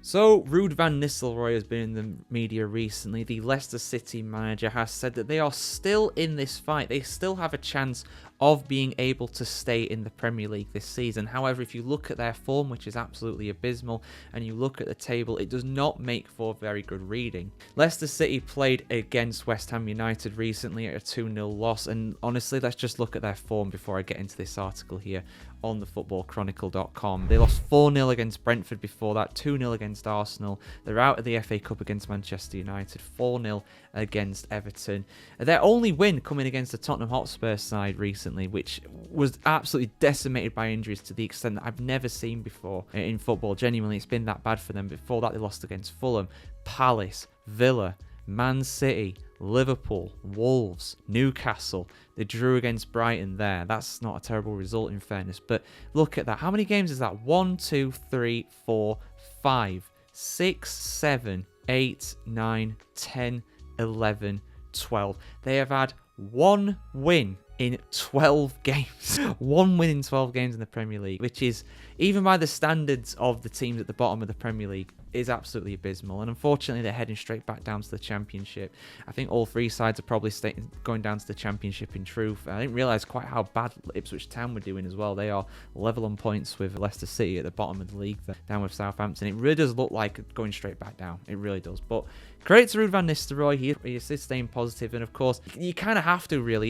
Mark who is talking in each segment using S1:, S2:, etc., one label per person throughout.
S1: So, Ruud van Nistelrooy has been in the media recently. The Leicester City manager has said that they are still in this fight. They still have a chance of being able to stay in the Premier League this season. However, if you look at their form, which is absolutely abysmal, and you look at the table, it does not make for very good reading. Leicester City played against West Ham United recently at a 2-0 loss, and honestly, let's just look at their form before I get into this article here on thefootballchronicle.com. They lost 4-0 against Brentford before that, 2-0 against Arsenal. They're out of the FA Cup against Manchester United, 4-0 against Everton. Their only win coming against the Tottenham Hotspur side recently, which was absolutely decimated by injuries to the extent that I've never seen before in football. Genuinely, it's been that bad for them. Before that, they lost against Fulham, Palace, Villa, Man City, Liverpool, Wolves, Newcastle. They drew against Brighton there. That's not a terrible result in fairness. But look at that. How many games is that? 1, 2, 3, 4, 5, 6, 7, 8, 9, 10, 11, 12. They have had one win in 12 games. One win in 12 games in the Premier League, which is, even by the standards of the teams at the bottom of the Premier League, is absolutely abysmal. And unfortunately, they're heading straight back down to the Championship. I think all three sides are probably going down to the Championship in truth. I didn't realise quite how bad Ipswich Town were doing as well. They are level on points with Leicester City at the bottom of the league, down with Southampton. It really does look like going straight back down. It really does. But credit to Ruud van Nistelrooy. He is staying positive, and of course, you kind of have to really.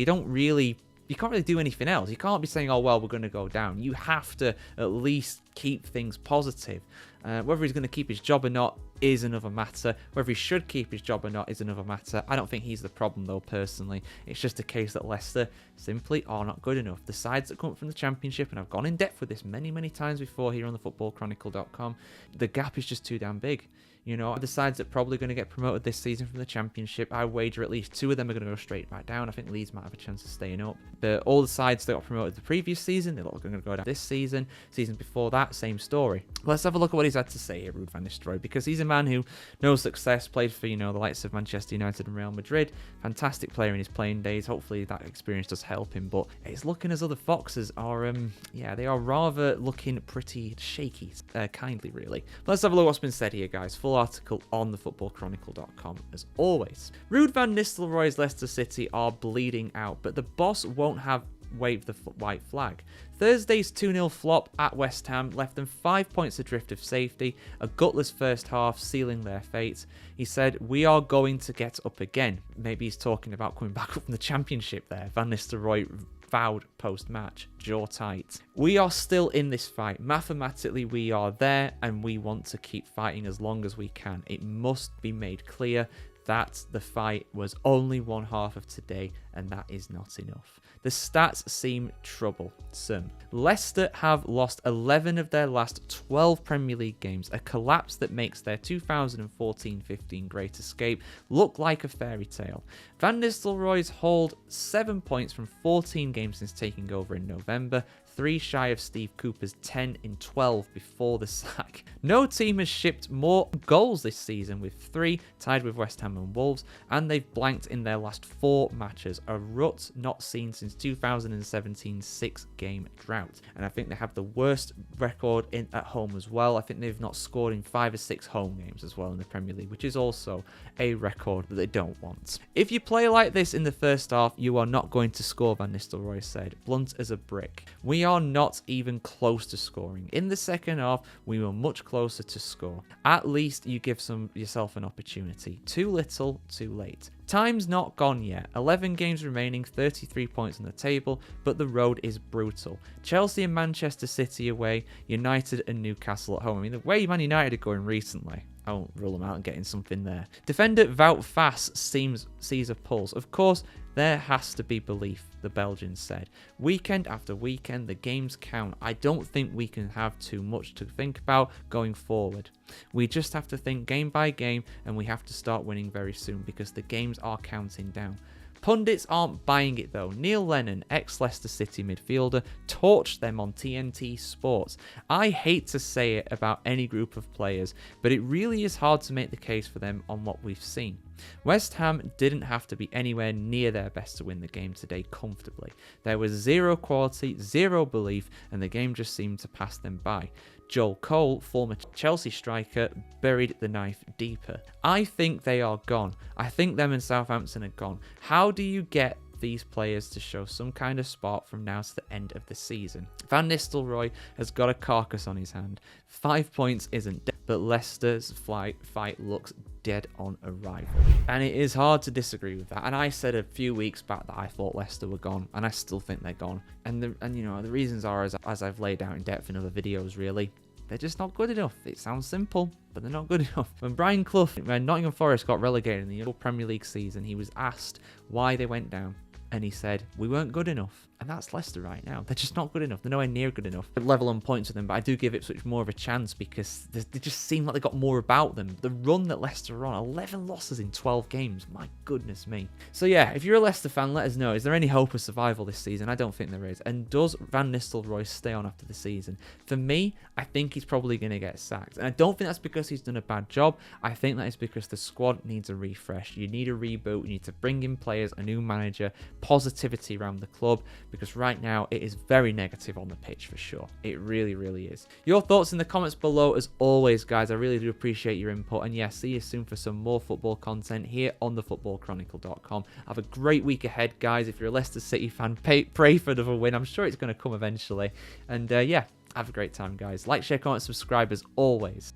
S1: You can't really do anything else. You can't be saying, oh, well, we're going to go down. You have to at least keep things positive. Whether he's going to keep his job or not is another matter. Whether he should keep his job or not is another matter. I don't think he's the problem, though, personally. It's just a case that Leicester simply are not good enough. The sides that come from the Championship, and I've gone in depth with this many, many times before here on thefootballchronicle.com, the gap is just too damn big. You know, the sides that are probably going to get promoted this season from the Championship, I wager at least 2 of them are going to go straight back down. I think Leeds might have a chance of staying up. But all the sides that got promoted the previous season, they're all going to go down this season. Season before that, same story. Let's have a look at what he's had to say here, Ruud van Nistelrooy, because he's a man who knows success, played for, the likes of Manchester United and Real Madrid. Fantastic player in his playing days. Hopefully that experience does help him. But it's looking as though the Foxes are, they are rather looking pretty shaky, kindly, really. Let's have a look at what's been said here, guys. Full article on thefootballchronicle.com as always. Ruud van Nistelrooy's Leicester City are bleeding out, but the boss won't have waved the white flag. Thursday's 2-0 flop at West Ham left them 5 points adrift of safety, a gutless first half sealing their fate. He said, "We are going to get up again." Maybe he's talking about coming back up from the Championship there. Van Nistelrooy vowed post-match, jaw tight. "We are still in this fight. Mathematically, we are there, and we want to keep fighting as long as we can. It must be made clear that the fight was only one half of today, and that is not enough." The stats seem troublesome. Leicester have lost 11 of their last 12 Premier League games, a collapse that makes their 2014-15 Great Escape look like a fairy tale. Van Nistelrooy's hauled 7 points from 14 games since taking over in November, 3 shy of Steve Cooper's 10 in 12 before the sack. No team has shipped more goals this season, with 3 tied with West Ham and Wolves, and they've blanked in their last 4 matches, a rut not seen since 2017's 6-game drought. And I think they have the worst record at home as well. I think they've not scored in 5 or 6 home games as well in the Premier League, which is also a record that they don't want. "If you play like this in the first half, you are not going to score," Van Nistelrooy said, blunt as a brick. "We are not even close to scoring. In the second half, we were much closer to score. At least you give yourself an opportunity. Too little, too late. Time's not gone yet. 11 games remaining, 33 points on the table, but the road is brutal. Chelsea and Manchester City away, United and Newcastle at home." I mean, the way Man United are going recently, I won't rule them out and getting something there. Defender Wout Faes sees a pulse. "Of course, there has to be belief," the Belgian said. "Weekend after weekend, the games count. I don't think we can have too much to think about going forward. We just have to think game by game, and we have to start winning very soon because the games are counting down." Pundits aren't buying it though. Neil Lennon, ex-Leicester City midfielder, torched them on TNT Sports. "I hate to say it about any group of players, but it really is hard to make the case for them on what we've seen. West Ham didn't have to be anywhere near their best to win the game today comfortably. There was zero quality, zero belief, and the game just seemed to pass them by. Joel Cole, former Chelsea striker, buried the knife deeper. I think they are gone. I think them and Southampton are gone. How do you get these players to show some kind of spark from now to the end of the season? Van Nistelrooy has got a carcass on his hand. 5 points isn't dead, but Leicester's fight looks dead on arrival. And it is hard to disagree with that. And I said a few weeks back that I thought Leicester were gone, and I still think they're gone. And you know, the reasons are, as I've laid out in depth in other videos, really. They're just not good enough. It sounds simple, but they're not good enough. When when Nottingham Forest got relegated in the Premier League season, he was asked why they went down. And he said, we weren't good enough. And that's Leicester right now. They're just not good enough. They're nowhere near good enough. I level on points with them, but I do give Ipswich more of a chance because they just seem like they got more about them. The run that Leicester are on, 11 losses in 12 games. My goodness me. So yeah, if you're a Leicester fan, let us know. Is there any hope of survival this season? I don't think there is. And does Van Nistelrooy stay on after the season? For me, I think he's probably going to get sacked. And I don't think that's because he's done a bad job. I think that is because the squad needs a refresh. You need a reboot. You need to bring in players, a new manager, positivity around the club, because right now it is very negative on the pitch for sure. It really, really is. Your thoughts in the comments below as always, guys. I really do appreciate your input. And yeah, see you soon for some more football content here on thefootballchronicle.com. Have a great week ahead, guys. If you're a Leicester City fan, pray for another win. I'm sure it's going to come eventually. And yeah, have a great time, guys. Like, share, comment, subscribe as always.